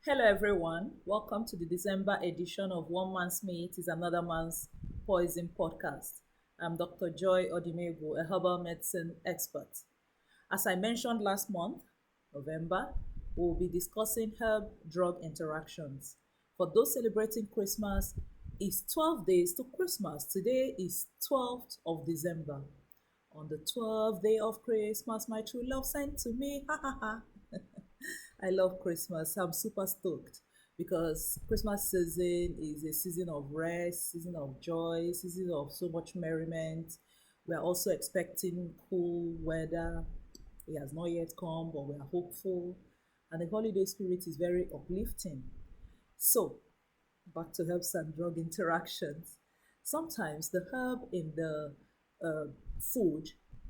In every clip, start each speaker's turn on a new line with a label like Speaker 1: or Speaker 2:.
Speaker 1: Hello, everyone. Welcome to the December edition of One Man's Meat is Another Man's Poison podcast. I'm Dr. Joy Odimegu, a herbal medicine expert. As I mentioned last month, November, we'll be discussing herb drug interactions. For those celebrating Christmas, it's 12 days to Christmas. Today is 12th of December. On the 12th day of Christmas, my true love sent to me. Ha ha ha. I love Christmas. I'm super stoked because Christmas season is a season of rest, season of joy, season of so much merriment. We're also expecting cool weather. It has not yet come, but we are hopeful. And the holiday spirit is very uplifting. So, back to herbs and drug interactions. Sometimes the herb in the food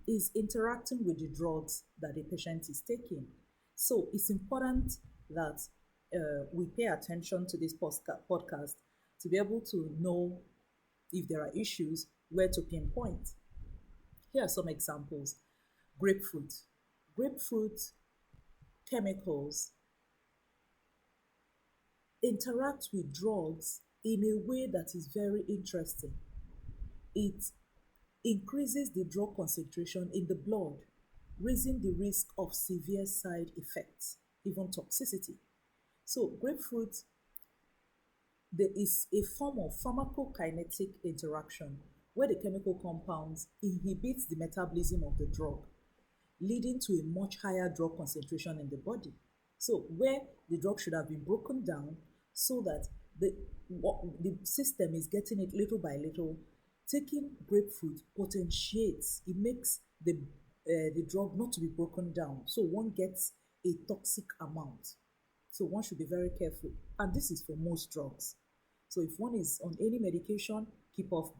Speaker 1: is interacting with the drugs that the patient is taking. So it's important that we pay attention to this podcast to be able to know if there are issues, where to pinpoint. Here are some examples. Grapefruit. Grapefruit chemicals interact with drugs in a way that is very interesting. It increases the drug concentration in the blood, raising the risk of severe side effects, even toxicity. So, grapefruit, there is a form of pharmacokinetic interaction where the chemical compounds inhibits the metabolism of the drug, leading to a much higher drug concentration in the body. So, where the drug should have been broken down so that the system is getting it little by little, taking grapefruit potentiates, it makes the drug not to be broken down. So, one gets a toxic amount. So, one should be very careful. And this is for most drugs. So, if one is on any medication, keep off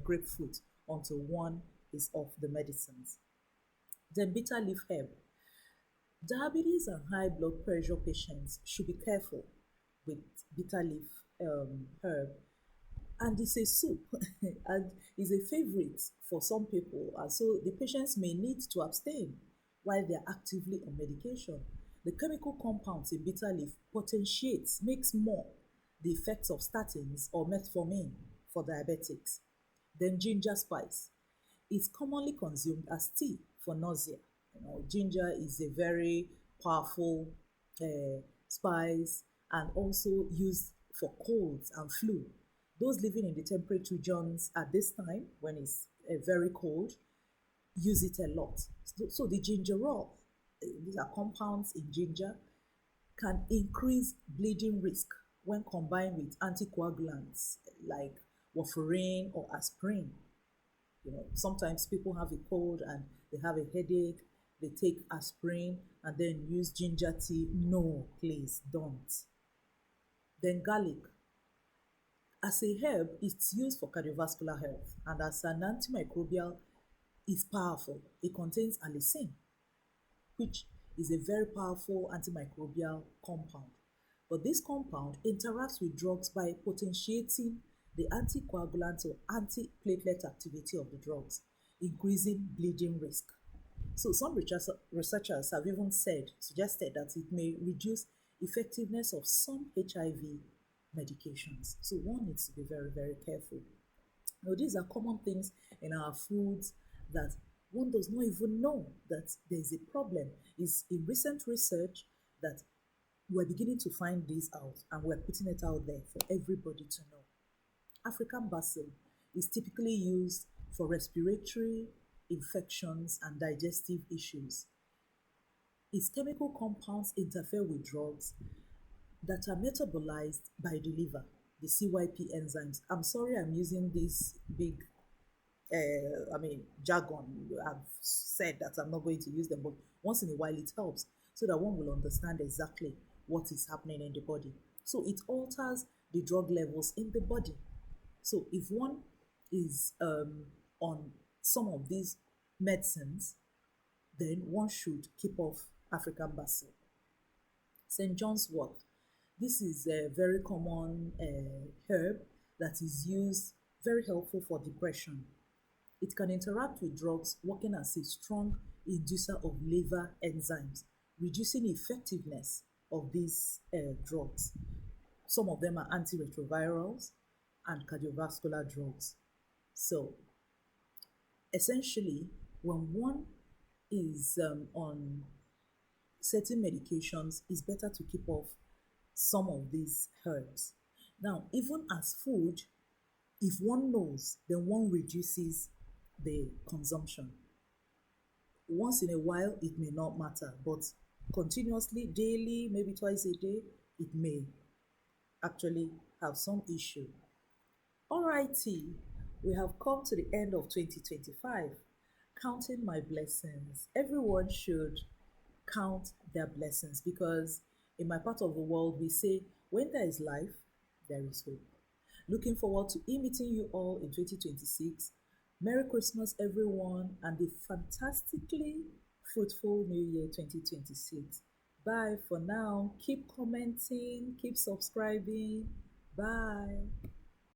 Speaker 1: grapefruit until one is off the medicines. Then bitter leaf herb. Diabetes and high blood pressure patients should be careful with bitter leaf herb. And it's a soup and is a favorite for some people. And so the patients may need to abstain while they're actively on medication. The chemical compounds in bitter leaf potentiates, makes more the effects of statins or metformin for diabetics. Then ginger spice. It's commonly consumed as tea for nausea. Ginger is a very powerful spice and also used for colds and flu. Those living in the temperate regions at this time, when it's very cold, use it a lot. So the gingerol, these are compounds in ginger, can increase bleeding risk when combined with anticoagulants like warfarin or aspirin. Sometimes people have a cold and they have a headache, they take aspirin and then use ginger tea. No, please don't. Then garlic. As a herb, it's used for cardiovascular health and as an antimicrobial is powerful. It contains allicin, which is a very powerful antimicrobial compound. But this compound interacts with drugs by potentiating the anticoagulant or antiplatelet activity of the drugs, increasing bleeding risk. So some researchers have even suggested that it may reduce effectiveness of some HIV medications. So one needs to be very, very careful. Now, these are common things in our foods that one does not even know that there's a problem. Is in recent research that we're beginning to find this out and we're putting it out there for everybody to know. African basil is typically used for respiratory infections and digestive issues. Its chemical compounds interfere with drugs that are metabolized by the liver, the CYP enzymes. I'm sorry I'm using this big, jargon. I've said that I'm not going to use them, but once in a while it helps so that one will understand exactly what is happening in the body. So it alters the drug levels in the body. So if one is on some of these medicines, then one should keep off African basil. St. John's wort. This is a very common herb that is used, very helpful for depression. It can interact with drugs working as a strong inducer of liver enzymes, reducing effectiveness of these drugs. Some of them are antiretrovirals and cardiovascular drugs. So essentially, when one is on certain medications, it's better to keep off some of these herbs. Now, even as food, if one knows, then one reduces the consumption. Once in a while, it may not matter, but continuously, daily, maybe twice a day, it may actually have some issue. Alrighty, we have come to the end of 2025. Counting my blessings. Everyone should count their blessings because in my part of the world, we say, when there is life, there is hope. Looking forward to meeting you all in 2026. Merry Christmas, everyone, and a fantastically fruitful New Year 2026. Bye for now. Keep commenting, keep subscribing. Bye.